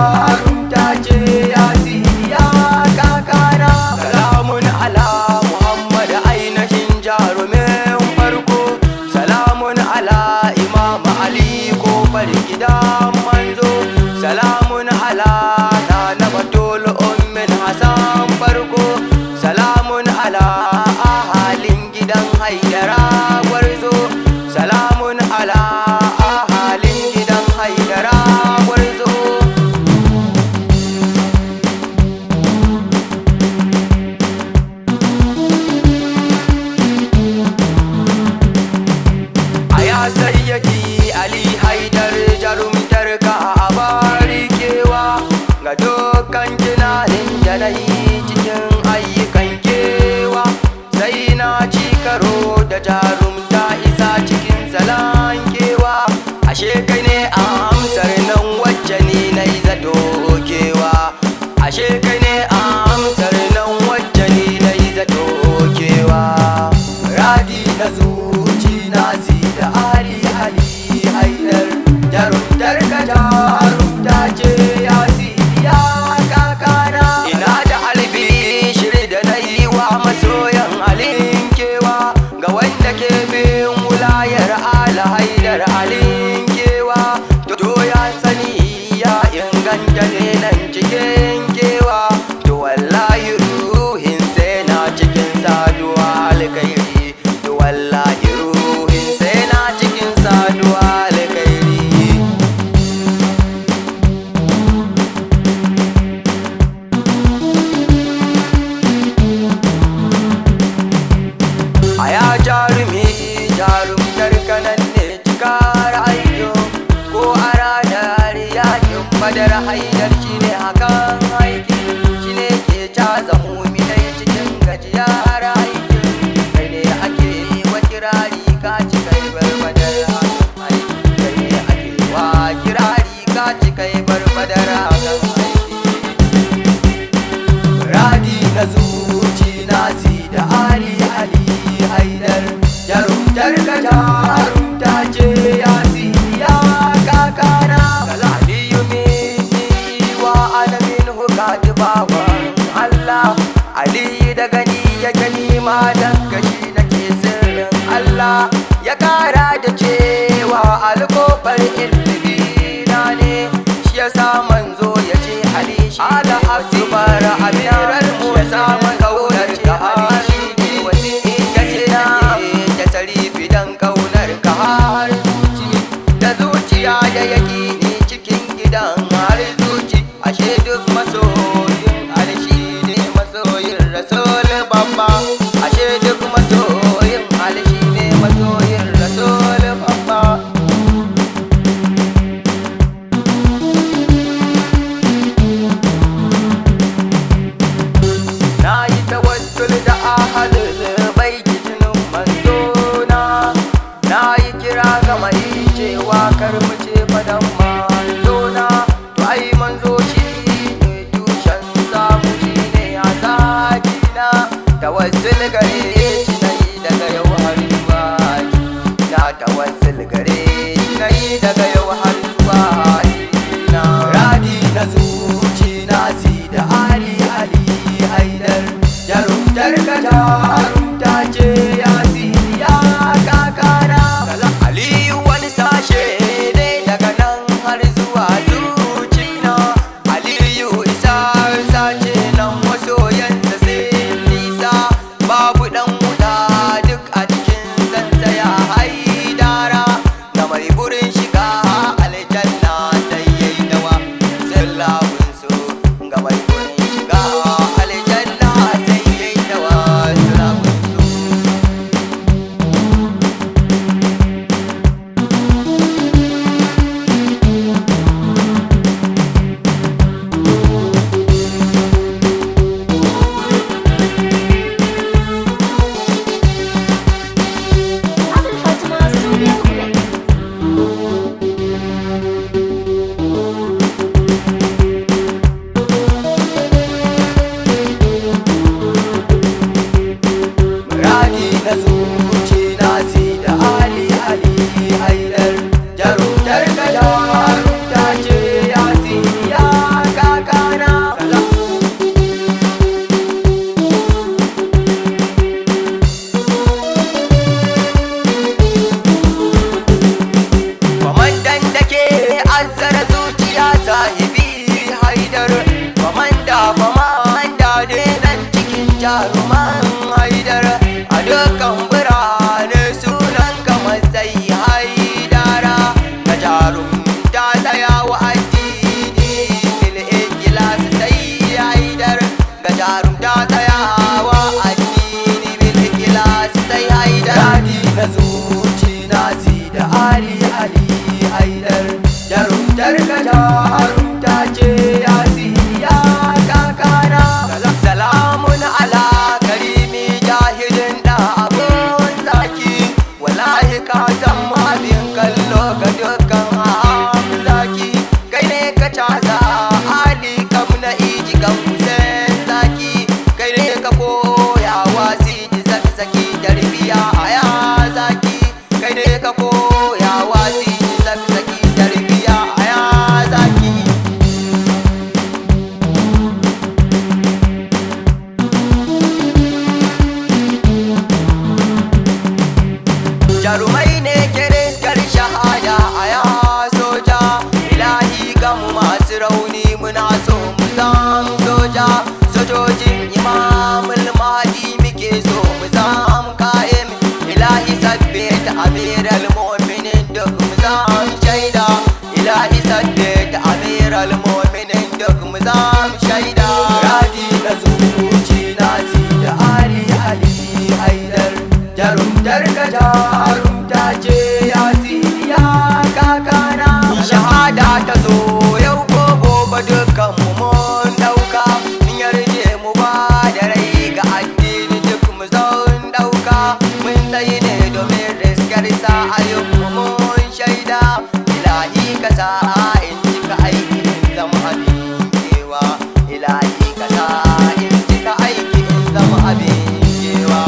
jarumta ce ya siya kakana. Salamun ala Muhammad ainihin jarumin farko. Salamun ala Imam Ali kofar gidan manzo. Salamun ala Nana Batul ummin Hassan farko. Salamun ala ahalin gidan Haidara gwarzo. Salamun ala ahalin gidan Haidara gwarzo. Aya sayyadi Ali Haidar jarumtar ka a barikewa ga dukkan tunanin da na yi cikin ayyukan kewa. Sai na ci karo da jarumta isa cikin salon kewa. Ashe kai ne a amsar nan wacce ni na yi zato kewa. Ashe kai ne a amsar nan wacce ni na yi zato kewa. Radi na zuci na da Ali Haidar jarumtar ka jarumta ce ya siya kakana. Ina da albishir da na yi wa masoyan alin kewa ga wanda ke bin wulayar Ali Haidar alin kewa. To ya sani ya inganta ne nan cikin kewa. To wallahi ruhin sai na cikin saduwa alkairi. To wallahi ruhin sai na cikin saduwa alkairi. Aya jarumi jarumtar kanan ne cikar ayyo. Ko a ranar yakin Badar Haidar shi ne hakan aiki. Shi ne ke caza muminai cikin gajiyar aiki. Kai ne ake yi wa kirari ka ci kai barbadar hakan aiki. Kai ne ake wa kirari ka ci kai barbadar hakan aiki. Radi na zuci na da Ali Haidar jarumtar ka jarumta ce ya siya kakana. Aliyu mini wa alamin hukati bawan Allah. Aliyu da gani ya gani ma dan gashi nake sirrin Allah. Ya kara da cewa alkofar ilmi na ne. Shi ya sa manzo ya ce Ali shi ala akbar amiral musa kaunar ka Ali ne wasi ita ce da tarifi dan kaunar ka har zuci. Da zuciya da yakini cikin gidan har zuci. Ashe duk masoyin alshi ne masoyin rasul babba. Ashe duk masoyin alshi ne masoyin rasul babba. Na yi tawassul da ahadul baiti jinin manzona. Na yi kira ga mai cewa kar mu ce fadan manzona. To ai manzo shi ne tushen samu shi ne a sakina. Tawassul gare shi na yi daga yau har zuwa na tawassul gare shi na yi daga yau har zuwa na. Radi na zuci na da Ali Haidar jarumtar ka jarumta ce ya siya kakana. Aliyu wani sashe ne daga nan har zuwa zucina. Aliyu isa sace nan masoyansa sai nisa. Babu dan wuta duk a cikin sansaya Haidara. Ga mai burin shiga aljanna sai yayi dawa sallabun su. Ga mai burin shiga aljanna sai yayi dawa sallabun su. shaida sojojin imamul mahdi muke so mu zam kayan ilahi sabbit amiral mu'minin duk mu zam shaida ilahi sabbit amiral mu'minin duk mu zam shaida radi na zuci nasi da ali haidar jarumtar ka jarumta ce ya kakana shahada ta zo yau ko gobe dukkan mu mun dauka mun yarje mu ba da rai ga addini duk mu zaun dauka mun tsayi ne domin riskar sa ayyukan mun shaida ilahi ka sa in cika aiki in zama abin kewa ilahi ka sa in cika aiki in zama abin kewa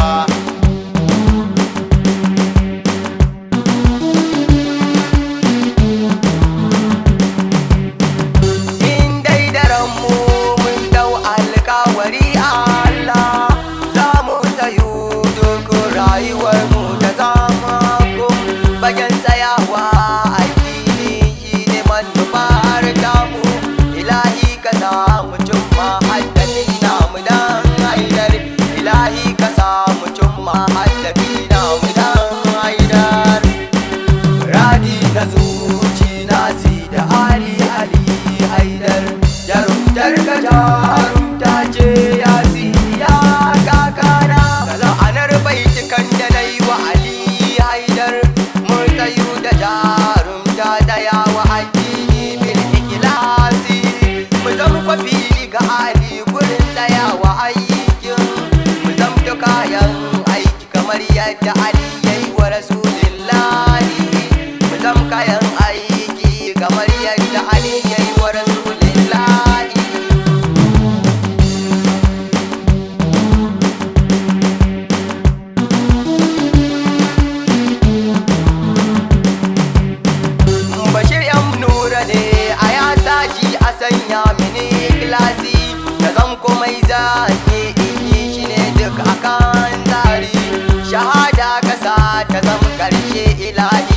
bagen tsayawa addini shi ne manufar damu ilahi ka samu cimma haddafi namu dan haidar ilahi ka samu cimma haddafi namu dan haidar radi na zuci nasi da ali haidar jarumtar ka jarumta ce ya kakana kaza anar baitukan da na yi wa ali haidar tsayu da jarumta da yawa addini bil ikilasi mu zama kwafi ga ali gurin tsayawa aikin mu zamto kayan aiki kamar yadda ali yayi wa rasulillahi mu zama kayan aiki kamar yadda ali yayi wa rasulillahi sanya mini klasi da zan komai zane yi shi ne duk akan tsari shahada kasa ta zama karshe ilahi